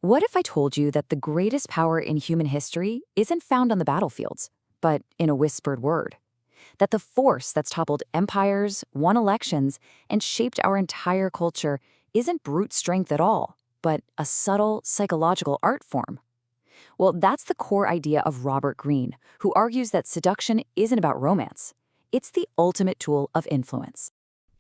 What if I told you that the greatest power in human history isn't found on the battlefields, but in a whispered word? That the force that's toppled empires, won elections, and shaped our entire culture isn't brute strength at all, but a subtle psychological art form? Well, that's the core idea of Robert Greene, who argues that seduction isn't about romance. It's the ultimate tool of influence.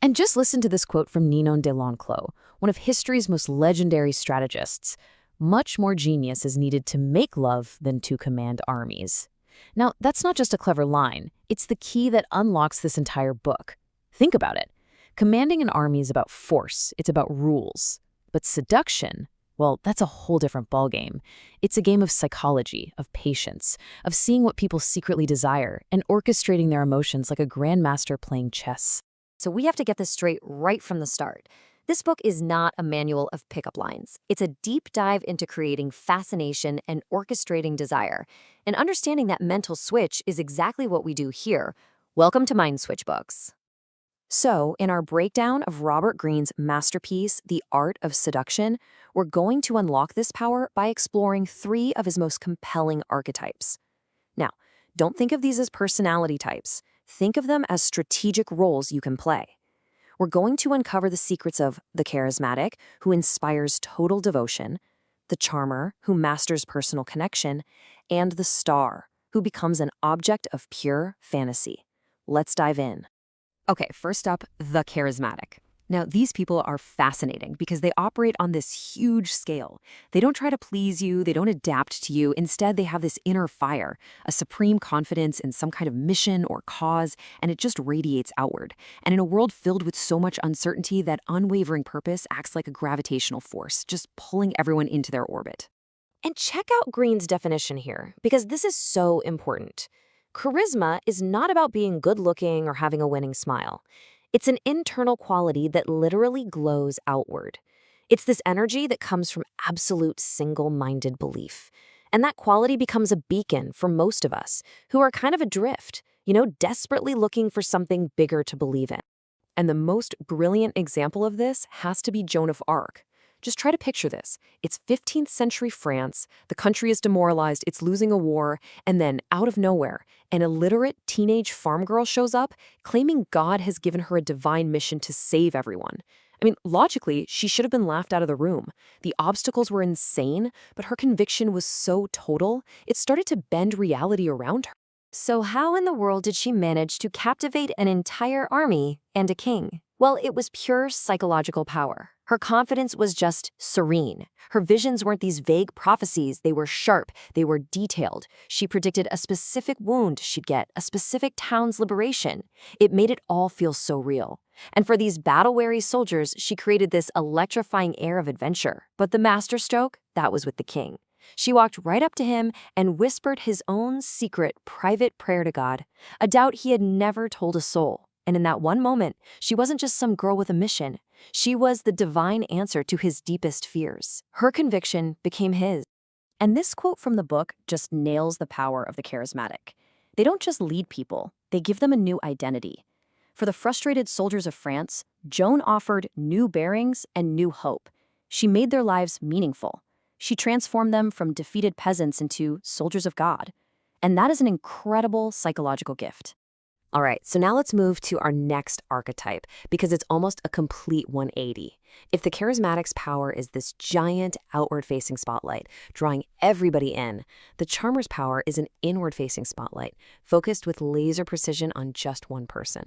And just listen to this quote from Ninon de L'Enclos, one of history's most legendary strategists. Much more genius is needed to make love than to command armies. Now, that's not just a clever line. It's the key that unlocks this entire book. Think about it. Commanding an army is about force. It's about rules. But seduction, well, that's a whole different ballgame. It's a game of psychology, of patience, of seeing what people secretly desire, and orchestrating their emotions like a grandmaster playing chess. So we have to get this straight right from the start. This book is not a manual of pickup lines. It's a deep dive into creating fascination and orchestrating desire. And understanding that mental switch is exactly what we do here. Welcome to MindSwitch Books. So, in our breakdown of Robert Greene's masterpiece, The Art of Seduction, we're going to unlock this power by exploring 3 of his most compelling archetypes. Now, don't think of these as personality types. Think of them as strategic roles you can play. We're going to uncover the secrets of the charismatic, who inspires total devotion, the charmer, who masters personal connection, and the star, who becomes an object of pure fantasy. Let's dive in. Okay, first up, the charismatic. Now, these people are fascinating because they operate on this huge scale. They don't try to please you, they don't adapt to you. Instead, they have this inner fire, a supreme confidence in some kind of mission or cause, and it just radiates outward. And in a world filled with so much uncertainty, that unwavering purpose acts like a gravitational force, just pulling everyone into their orbit. And check out Greene's definition here, because this is so important. Charisma is not about being good-looking or having a winning smile. It's an internal quality that literally glows outward. It's this energy that comes from absolute single-minded belief. And that quality becomes a beacon for most of us, who are kind of adrift, desperately looking for something bigger to believe in. And the most brilliant example of this has to be Joan of Arc. Just try to picture this. It's 15th century France, the country is demoralized, it's losing a war, and then, out of nowhere, an illiterate teenage farm girl shows up, claiming God has given her a divine mission to save everyone. I mean, logically, she should have been laughed out of the room. The obstacles were insane, but her conviction was so total, it started to bend reality around her. So how in the world did she manage to captivate an entire army and a king? Well, it was pure psychological power. Her confidence was just serene. Her visions weren't these vague prophecies. They were sharp. They were detailed. She predicted a specific wound she'd get, a specific town's liberation. It made it all feel so real. And for these battle-weary soldiers, she created this electrifying air of adventure. But the masterstroke, that was with the king. She walked right up to him and whispered his own secret, private prayer to God, a doubt he had never told a soul. And in that one moment, she wasn't just some girl with a mission. She was the divine answer to his deepest fears. Her conviction became his. And this quote from the book just nails the power of the charismatic. They don't just lead people, they give them a new identity. For the frustrated soldiers of France, Joan offered new bearings and new hope. She made their lives meaningful. She transformed them from defeated peasants into soldiers of God. And that is an incredible psychological gift. All right, so now let's move to our next archetype, because it's almost a complete 180. If the charismatic's power is this giant outward-facing spotlight, drawing everybody in, the charmer's power is an inward-facing spotlight, focused with laser precision on just one person.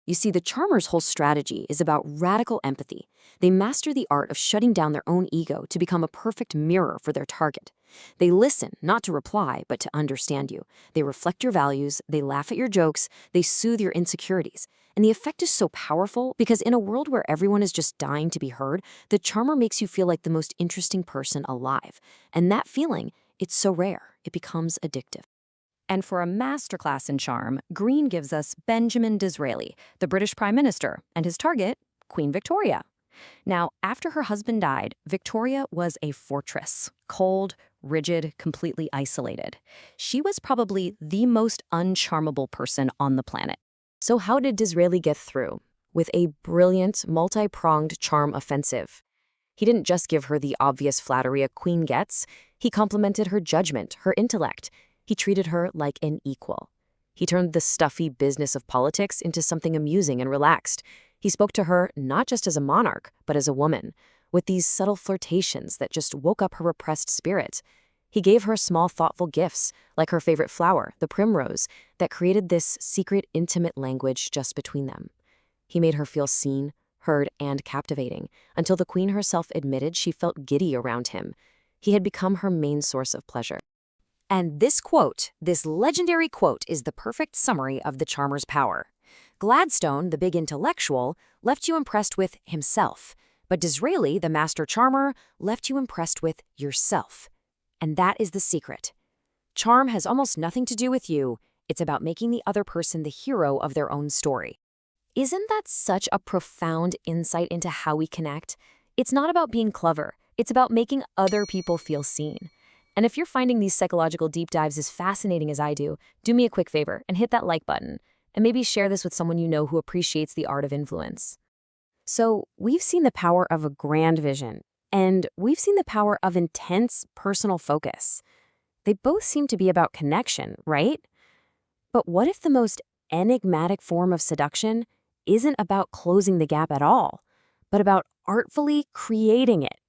You see, the charmer's whole strategy is about radical empathy. They master the art of shutting down their own ego to become a perfect mirror for their target. They listen, not to reply, but to understand you. They reflect your values, they laugh at your jokes, they soothe your insecurities. And the effect is so powerful because in a world where everyone is just dying to be heard, the charmer makes you feel like the most interesting person alive. And that feeling, it's so rare, it becomes addictive. And for a masterclass in charm, Greene gives us Benjamin Disraeli, the British Prime Minister, and his target, Queen Victoria. Now, after her husband died, Victoria was a fortress, cold, rigid, completely isolated. She was probably the most uncharmable person on the planet. So how did Disraeli get through? With a brilliant, multi-pronged charm offensive. He didn't just give her the obvious flattery a queen gets. He complimented her judgment, her intellect. He treated her like an equal. He turned the stuffy business of politics into something amusing and relaxed. He spoke to her not just as a monarch, but as a woman, with these subtle flirtations that just woke up her repressed spirit. He gave her small, thoughtful gifts, like her favorite flower, the primrose, that created this secret, intimate language just between them. He made her feel seen, heard, and captivating, until the queen herself admitted she felt giddy around him. He had become her main source of pleasure. And this quote, this legendary quote, is the perfect summary of the charmer's power. Gladstone, the big intellectual, left you impressed with himself, but Disraeli, the master charmer, left you impressed with yourself. And that is the secret. Charm has almost nothing to do with you. It's about making the other person the hero of their own story. Isn't that such a profound insight into how we connect? It's not about being clever. It's about making other people feel seen. And if you're finding these psychological deep dives as fascinating as I do me a quick favor and hit that like button, and maybe share this with someone you know who appreciates the art of influence. So, we've seen the power of a grand vision, and we've seen the power of intense personal focus. They both seem to be about connection, right? But what if the most enigmatic form of seduction isn't about closing the gap at all, but about artfully creating it?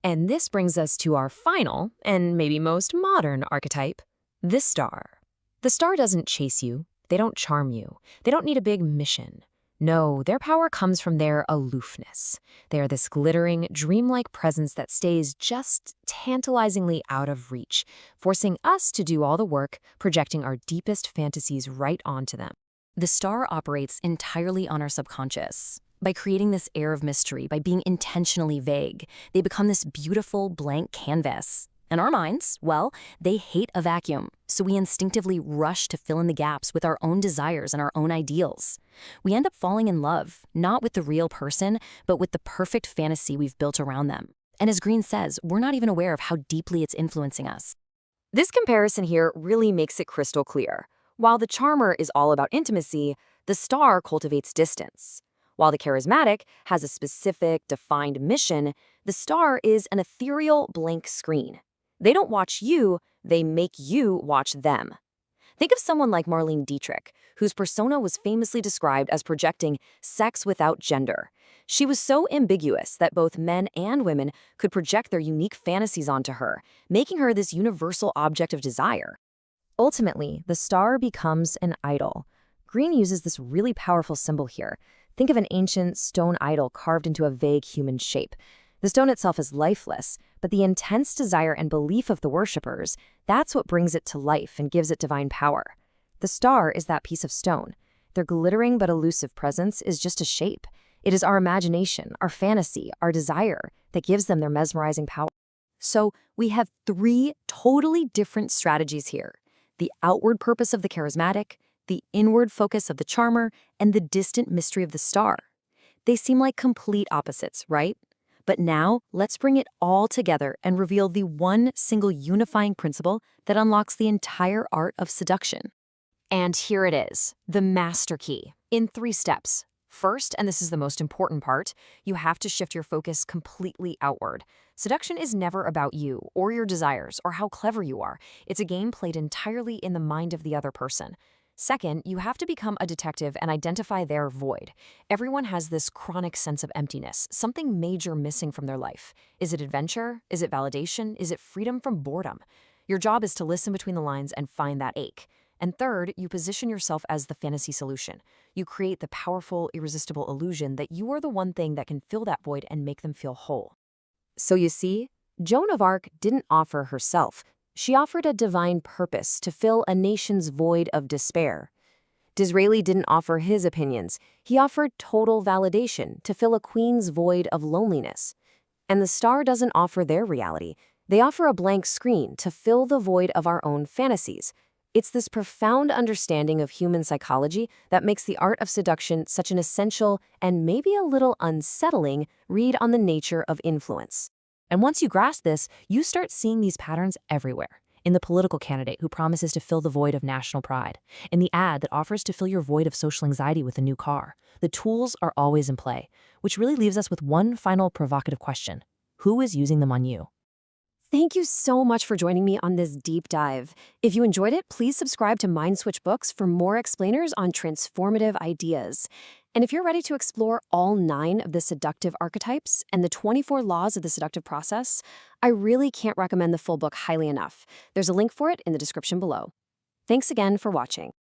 And this brings us to our final, and maybe most modern archetype, the star. The star doesn't chase you. They don't charm you. They don't need a big mission. No, their power comes from their aloofness. They are this glittering, dreamlike presence that stays just tantalizingly out of reach, forcing us to do all the work, projecting our deepest fantasies right onto them. The star operates entirely on our subconscious. By creating this air of mystery, by being intentionally vague, they become this beautiful blank canvas. And our minds, well, they hate a vacuum, so we instinctively rush to fill in the gaps with our own desires and our own ideals. We end up falling in love, not with the real person, but with the perfect fantasy we've built around them. And as Green says, we're not even aware of how deeply it's influencing us. This comparison here really makes it crystal clear. While the charmer is all about intimacy, the star cultivates distance. While the charismatic has a specific, defined mission, the star is an ethereal blank screen. They don't watch you, they make you watch them. Think of someone like Marlene Dietrich, whose persona was famously described as projecting sex without gender. She was so ambiguous that both men and women could project their unique fantasies onto her, making her this universal object of desire. Ultimately, the star becomes an idol. Green uses this really powerful symbol here. Think of an ancient stone idol carved into a vague human shape. The stone itself is lifeless, but the intense desire and belief of the worshippers, that's what brings it to life and gives it divine power. The star is that piece of stone. Their glittering but elusive presence is just a shape. It is our imagination, our fantasy, our desire that gives them their mesmerizing power. So we have three totally different strategies here: the outward purpose of the charismatic, the inward focus of the charmer, and the distant mystery of the star. They seem like complete opposites, right? But now, let's bring it all together and reveal the one single unifying principle that unlocks the entire art of seduction. And here it is, the master key, in 3 steps. First, and this is the most important part, you have to shift your focus completely outward. Seduction is never about you or your desires or how clever you are. It's a game played entirely in the mind of the other person. Second, you have to become a detective and identify their void. Everyone has this chronic sense of emptiness, something major missing from their life. Is it adventure? Is it validation? Is it freedom from boredom? Your job is to listen between the lines and find that ache. And third, you position yourself as the fantasy solution. You create the powerful, irresistible illusion that you are the one thing that can fill that void and make them feel whole. So you see, Joan of Arc didn't offer herself. She offered a divine purpose to fill a nation's void of despair. Disraeli didn't offer his opinions. He offered total validation to fill a queen's void of loneliness. And the star doesn't offer their reality. They offer a blank screen to fill the void of our own fantasies. It's this profound understanding of human psychology that makes the art of seduction such an essential and maybe a little unsettling read on the nature of influence. And once you grasp this, you start seeing these patterns everywhere. In the political candidate who promises to fill the void of national pride. In the ad that offers to fill your void of social anxiety with a new car. The tools are always in play, which really leaves us with one final provocative question. Who is using them on you? Thank you so much for joining me on this deep dive. If you enjoyed it, please subscribe to MindSwitch Books for more explainers on transformative ideas. And if you're ready to explore all 9 of the seductive archetypes and the 24 laws of the seductive process, I really can't recommend the full book highly enough. There's a link for it in the description below. Thanks again for watching.